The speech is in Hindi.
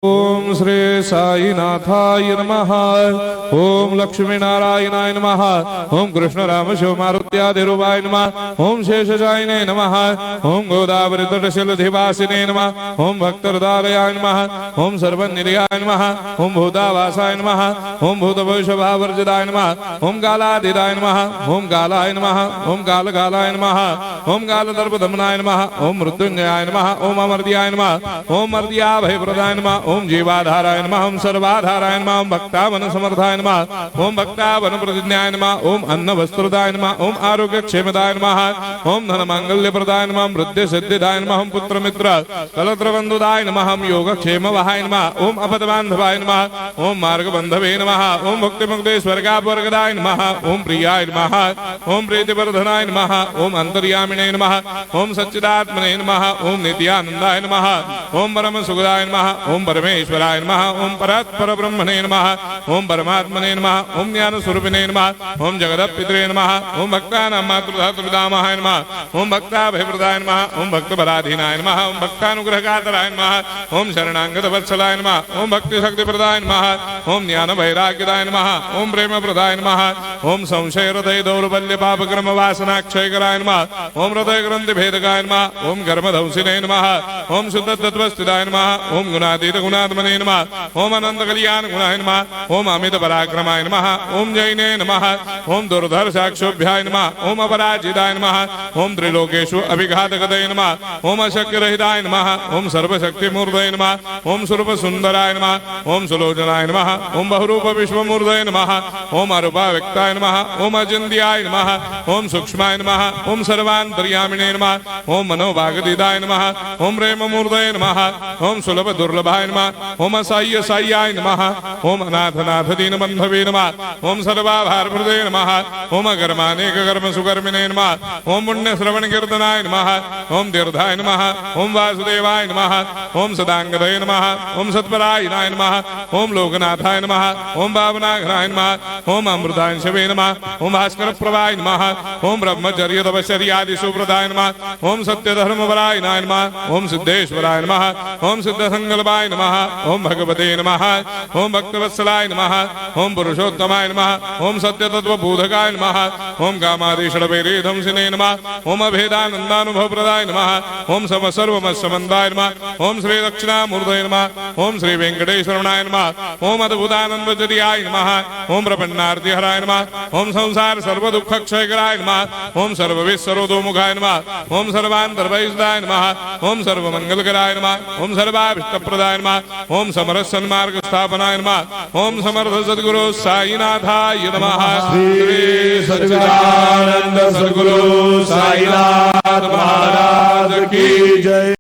ओम श्री साईनाथाय नमः। ओम लक्ष्मी नारायणाय नमः। ओम कृष्ण राम शिव मारुत्यादिरूपाय नमः। ओम शेषशायिने नमः। ओम गोदावरी तटशिलधिवासिने नमः। ओम भक्तहृदयाय नमः। ओम सर्वनिर्याय नमः। ओम भूतावासाय नमः। ओम भूतभविष्यभावर्जिताय नमः। ओम कालातीताय नमः। ओम कालाय नमः। ओम कालकालाय नमः। ओम कालदर्पदमनाय नमः। ओम मृत्युंजयाय नमः। ओम अमर्त्याय नमः। ओम मर्त्याभयप्रदाय नमः। ओम जीवाधाराय नमः। ओम सर्वाधाराय नमः। ओम भक्तावन समर्थाय नमः। ओम भक्तावन प्रतिज्ञाय नमः। ओम अन्न वस्त्रदाय नमः। ओम आरोग्य क्षेमदाय नमः। ओम धन मांगल्य प्रदाय नमः। वृद्धि सिद्धिदाय नमः। ओम पुत्र मित्र कलत्र बंधुदाय नमः। ओम योग क्षेम वहाय नमः। ओम अपद बांधवाय नमः। ओम मार्ग बंधवे नमः। ओम भक्ति मुक्ति स्वर्गापवर्गदाय नमः। ओम प्रियाय नमः। ओम प्रीतिवर्धनाय नमः। ओम अंतर्यामिने नमः। ओम सच्चिदात्मने नमः। ओम नित्यानंदाय नमः। ओम परम सुखदाय नमः। ओम परमेश्वराय नमः। ओम परात्पर ब्रह्मणे नमः। ओम परमात्मने नमः। ओम ज्ञान स्वरूपिणे नमः। ओम जगदपितरे नमः। ओम भक्तानां मातृधातुपितामहाय नमः। ओम भक्ताभयप्रदाय नमः। ओम भक्तपराधीनाय नमः। ओम भक्तानुग्रहकातराय नमः। ओम शरणागतवत्सलाय नमः। ओम भक्तिशक्तिप्रदाय नमः। ओम ज्ञान वैराग्यदाय नमः। ओम प्रेमप्रदाय नमः। ओम संशय हृदय दौर्बल्य पापक्रम वासनाक्षयकराय नमः। ओम हृदय ग्रंथि भेदकाय नमः। ओम कर्मधंसिने नमः। ओम शुद्ध तत्वस्थिताय नमः। ओम गुणातीत गुणात्मने नमः। ओम अनंत कल्याण गुणाय नमः। ओम अमित पराक्रमाय नमः। ओम जैने नमः। ओम दुर्धर्षाक्षोभ्याय नमः। ओम अपराजिताय नमः। ओम त्रिलोकेषु अभिघातगतये नमः। ओम अशक्यरहिताय नमः। ओम सर्वशक्तिमूर्तये नमः। ओम स्वरूप सुंदराय नमः। ओम सुलोचनाय नमः। ओम बहुरूप विश्वमूर्तये नमः। ओम अरूपाव्यक्ताय नमः। ओम अचिन्त्याय नमः। ओम सूक्ष्माय नमः। ओम सर्वान्तर्यामिने नमः। ओम मनोभागतीताय नमः। ओम प्रेममूर्तये नमः। ओम सुलभ दुर्लभाय नमः। ओम असाह्य साह्याय नमः। ओम अनाथनाथ दीनबन्धवे नमः। ओम सर्वाभारप्रदे नमः। ओम अकर्मानेक कर्म सुकर्मिणे नमः। ओम पुण्य श्रवण कीर्तनाय नमः। ओम तीर्थाय नमः। ओम वासुदेवाय नमः। ओम सदांगदये नमः। ओम सत्परायणाय नमः। ओम लोकनाथाय नमः। ओम भावनाघनाय नमः। ओम अमृतांशवे नमः। ओम भास्कर प्रभाय नमः। ओम ब्रह्मचर्य तपश्चर्यादि सुप्रदाय नमः। ओम सत्यधर्मपरायणाय नमः। ओम सिद्धेश्वराय नमः। ओम सिद्ध संकल्पाय नमः। ओम भगवते नमः। ओम भक्तवत्सलाय नमः। ओम पुरुषोत्तमाय नमः। ओम सत्य तत्वबोधकाय नमः। ओम कामादिषडवैरेधंसिने नमः। ओम अभेदानंदानुभवप्रदाय नमः। ओम सर्वमस्समन्ताय नमः। ओम श्री दक्षिणामूर्तये नमः। ओम श्री वेंकटेश्वरनाय नमः। ओम अद्भुतानंदचर्याय नमः। ओम प्रपन्नार्तिहराय नमः। ओम संसार सर्वदुःखक्षयकराय नमः। ओम सर्वविश्वरोधोमुखाय नमः। ओम सर्वान्तर्भयिताय नमः। ओम सर्वमंगलकराय नमः। ओम सर्वाभीष्टप्रदाय नमः। ओम समरस सन्मार्ग स्थापनाय नमः। ओम समर्थ सद्गुरु साईनाथाय नमः। श्री सच्चिदानंद सद्गुरु साईनाथ महाराज की जय।